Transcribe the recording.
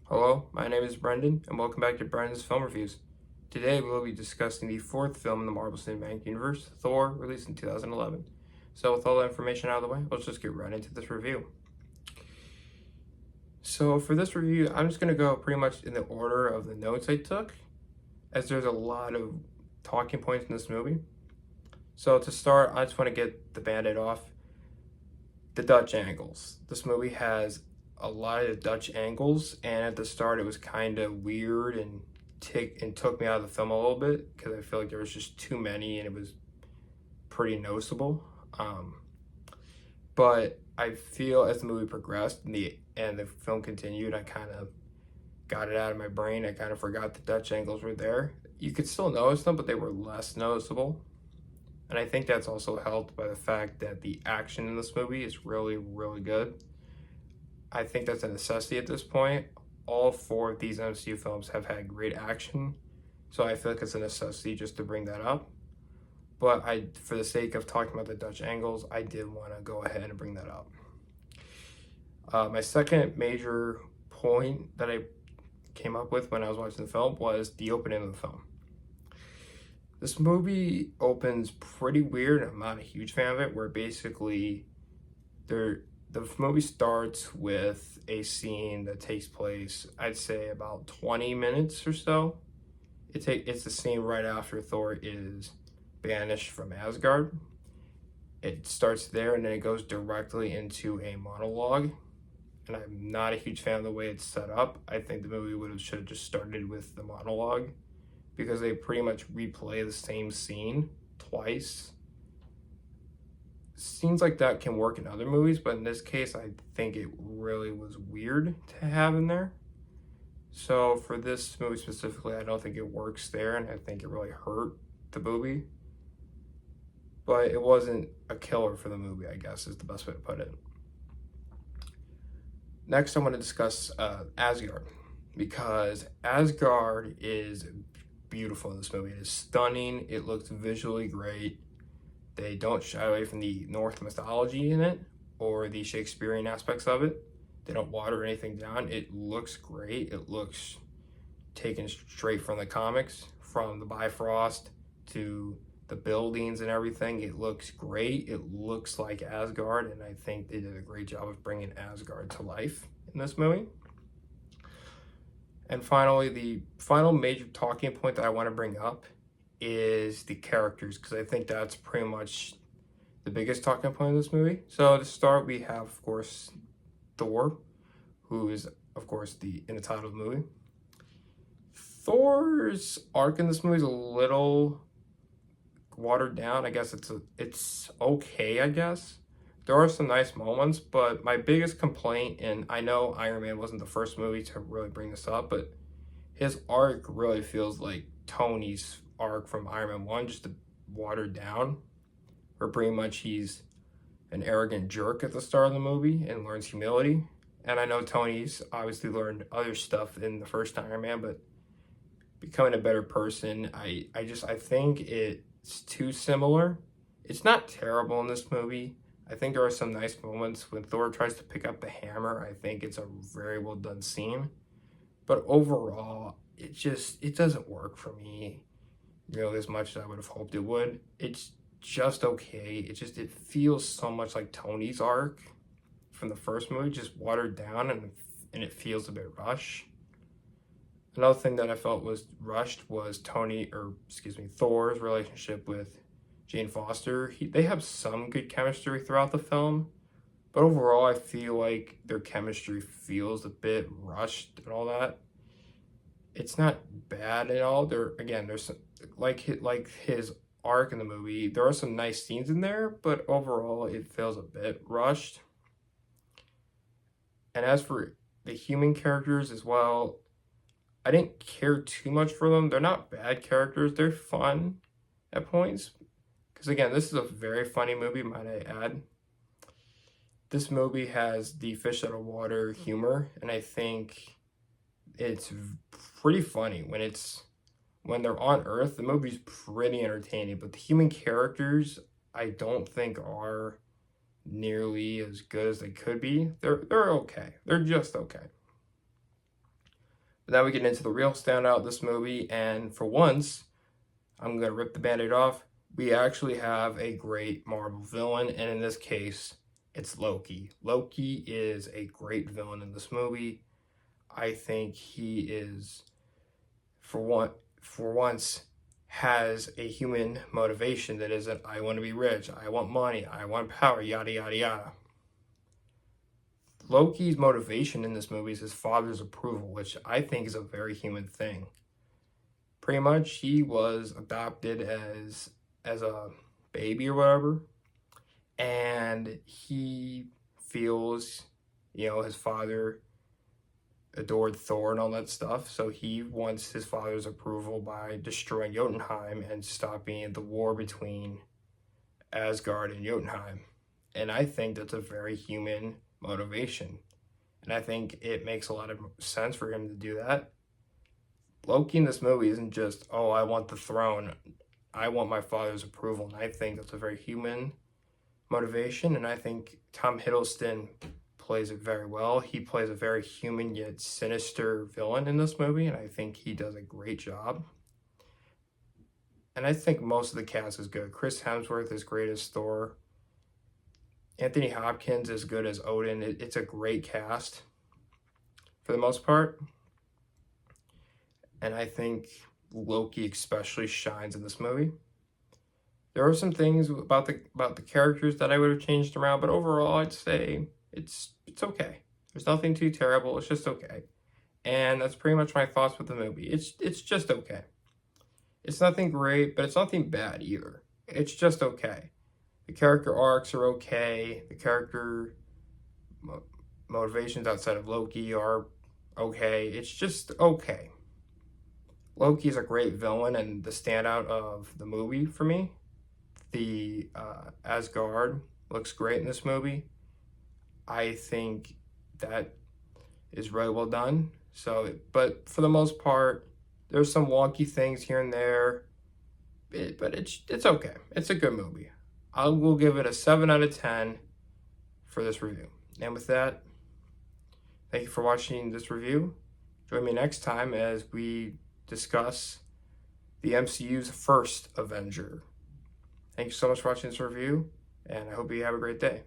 Hello, my name is Brendan, and welcome back to Brendan's Film Reviews. Today we will be discussing the fourth film in the Marvel Cinematic Universe, Thor, released in 2011. So with all that information out of the way, let's just get right into this review. So for this review, I'm just going to go pretty much in the order of the notes I took, as there's a lot of talking points in this movie. So to start, I just want to get the band-aid off. The Dutch angles. This movie has a lot of Dutch angles, and at the start it was kind of weird and took me out of the film a little bit because I feel like there was just too many and it was pretty noticeable. But I feel as the movie progressed and the film continued, I kind of got it out of my brain. I kind of forgot the Dutch angles were there. You could still notice them, but they were less noticeable. And I think that's also helped by the fact that the action in this movie is really, really good. I think that's a necessity at this point. All four of these MCU films have had great action, so I feel like it's a necessity just to bring that up. But for the sake of talking about the Dutch angles, I did want to go ahead and bring that up. My second major point that I came up with when I was watching the film was the opening of the film. This movie opens pretty weird. I'm not a huge fan of it, where basically the movie starts with a scene that takes place, I'd say, about 20 minutes or so. It's the scene right after Thor is banished from Asgard. It starts there and then it goes directly into a monologue. And I'm not a huge fan of the way it's set up. I think the movie should have just started with the monologue, because they pretty much replay the same scene twice. Scenes like that can work in other movies, but in this case, I think it really was weird to have in there. So for this movie specifically, I don't think it works there, and I think it really hurt the movie. But it wasn't a killer for the movie, I guess, is the best way to put it. Next, I want to discuss Asgard, because Asgard is beautiful in this movie. It is stunning. It looks visually great. They don't shy away from the Norse mythology in it or the Shakespearean aspects of it. They don't water anything down. It looks great. It looks taken straight from the comics, from the Bifrost to the buildings and everything. It looks great. It looks like Asgard, and I think they did a great job of bringing Asgard to life in this movie. And finally, the final major talking point that I want to bring up is the characters, because I think that's pretty much the biggest talking point in this movie. So to start, we have, of course, Thor, who is, of course, in the title of the movie. Thor's arc in this movie is a little watered down. I guess it's okay, I guess. There are some nice moments, but my biggest complaint, and I know Iron Man wasn't the first movie to really bring this up, but his arc really feels like Tony's arc from Iron Man 1, just watered down, where pretty much he's an arrogant jerk at the start of the movie and learns humility. And I know Tony's obviously learned other stuff in the first Iron Man, but becoming a better person, I think it's too similar. It's not terrible in this movie. I think there are some nice moments when Thor tries to pick up the hammer. I think it's a very well done scene. But overall, it doesn't work for me nearly as much as I would have hoped it would. It's just okay. It feels so much like Tony's arc from the first movie, just watered down, and it feels a bit rushed. Another thing that I felt was rushed was Thor's relationship with Jane Foster. They have some good chemistry throughout the film, but overall I feel like their chemistry feels a bit rushed and all that. It's not bad at all. There's some, like his arc in the movie, there are some nice scenes in there, but overall it feels a bit rushed. And as for the human characters as well, I didn't care too much for them. They're not bad characters. They're fun at points. Because again, this is a very funny movie, might I add. This movie has the fish out of water humor, and I think it's pretty funny when they're on Earth. The movie's pretty entertaining, but the human characters I don't think are nearly as good as they could be. They're okay. They're just okay. But now we get into the real standout of this movie, and for once, I'm gonna rip the band-aid off. We actually have a great Marvel villain, and in this case, it's Loki. Loki is a great villain in this movie. I think he is, for once, has a human motivation that isn't, I want to be rich, I want money, I want power, yada yada yada. Loki's motivation in this movie is his father's approval, which I think is a very human thing. Pretty much, he was adopted as a baby or whatever, and he feels, his father adored Thor and all that stuff, so he wants his father's approval by destroying Jotunheim and stopping the war between Asgard and Jotunheim. And I think that's a very human motivation. And I think it makes a lot of sense for him to do that. Loki in this movie isn't just, oh, I want the throne. I want my father's approval. And I think that's a very human motivation. And I think Tom Hiddleston plays it very well. He plays a very human yet sinister villain in this movie. And I think he does a great job. And I think most of the cast is good. Chris Hemsworth is great as Thor. Anthony Hopkins is good as Odin. It's a great cast for the most part. And I think Loki especially shines in this movie. There are some things about the characters that I would have changed around, but overall I'd say it's okay. There's nothing too terrible. It's just okay. And that's pretty much my thoughts with the movie. It's just okay. It's nothing great, but it's nothing bad either. It's just okay. The character arcs are okay. The character motivations outside of Loki are okay. It's just okay. Loki's a great villain and the standout of the movie for me. The Asgard looks great in this movie. I think that is really well done. So, but for the most part, there's some wonky things here and there, but it's okay. It's a good movie. I will give it a 7 out of 10 for this review. And with that, thank you for watching this review. Join me next time as we discuss the MCU's first Avenger. Thank you so much for watching this review, and I hope you have a great day.